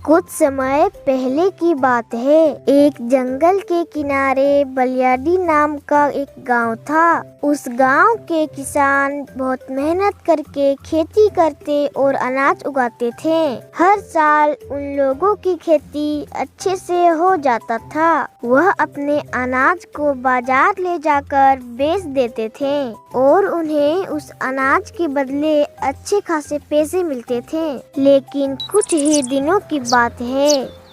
कुछ समय पहले की बात है। एक जंगल के किनारे बलियाडी नाम का एक गांव था। उस गांव के किसान बहुत मेहनत करके खेती करते और अनाज उगाते थे। हर साल उन लोगों की खेती अच्छे से हो जाता था। वह अपने अनाज को बाजार ले जाकर बेच देते थे और उन्हें उस अनाज के बदले अच्छे खासे पैसे मिलते थे। लेकिन कुछ ही दिनों की बात है,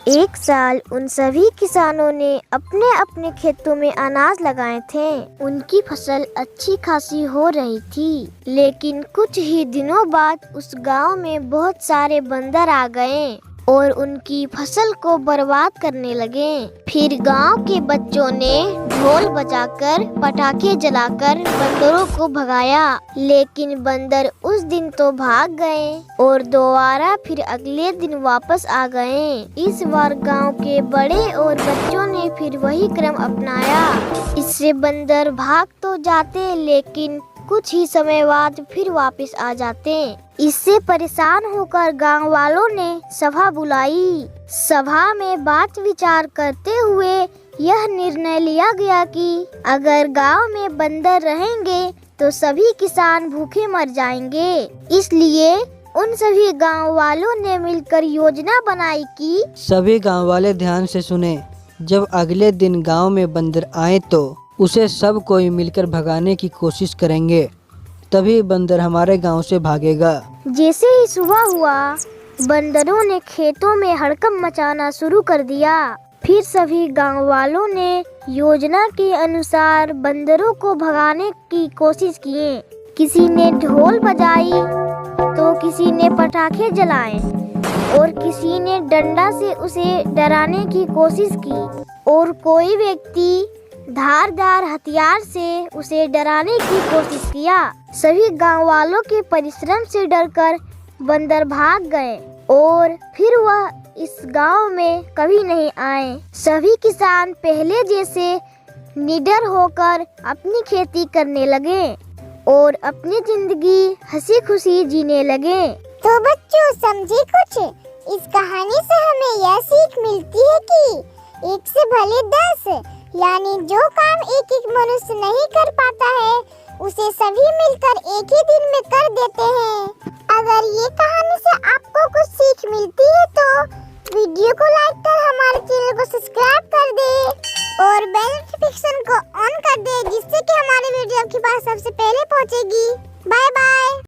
एक साल उन सभी किसानों ने अपने अपने खेतों में अनाज लगाए थे। उनकी फसल अच्छी खासी हो रही थी, लेकिन कुछ ही दिनों बाद उस गांव में बहुत सारे बंदर आ गए और उनकी फसल को बर्बाद करने लगे। फिर गांव के बच्चों ने ढोल बजाकर पटाखे जलाकर बंदरों को भगाया, लेकिन बंदर उस दिन तो भाग गए और दोबारा फिर अगले दिन वापस आ गए। इस बार गांव के बड़े और बच्चों ने फिर वही क्रम अपनाया। इससे बंदर भाग तो जाते, लेकिन कुछ ही समय बाद फिर वापस आ जाते। इससे परेशान होकर गांव वालों ने सभा बुलाई। सभा में बात विचार करते हुए यह निर्णय लिया गया कि अगर गांव में बंदर रहेंगे तो सभी किसान भूखे मर जाएंगे। इसलिए उन सभी गांव वालों ने मिलकर योजना बनाई कि सभी गांव वाले ध्यान से सुने। जब अगले दिन गांव में बंदर आए तो उसे सब कोई मिलकर भगाने की कोशिश करेंगे, तभी बंदर हमारे गांव से भागेगा। जैसे ही सुबह हुआ, बंदरों ने खेतों में हड़कंप मचाना शुरू कर दिया। फिर सभी गांव वालों ने योजना के अनुसार बंदरों को भगाने की कोशिश किए। किसी ने ढोल बजाई तो किसी ने पटाखे जलाए और किसी ने डंडा से उसे डराने की कोशिश की और कोई व्यक्ति धारदार हथियार से उसे डराने की कोशिश किया। सभी गांव वालों के परिश्रम से डरकर बंदर भाग गए और फिर वह इस गांव में कभी नहीं आए। सभी किसान पहले जैसे निडर होकर अपनी खेती करने लगे और अपनी जिंदगी हंसी खुशी जीने लगे। तो बच्चों समझे कुछ? इस कहानी से हमें यह सीख मिलती है कि एक से भले 10, यानी जो काम एक मनुष्य नहीं कर पाता है उसे सभी मिलकर एक ही दिन में कर देते हैं।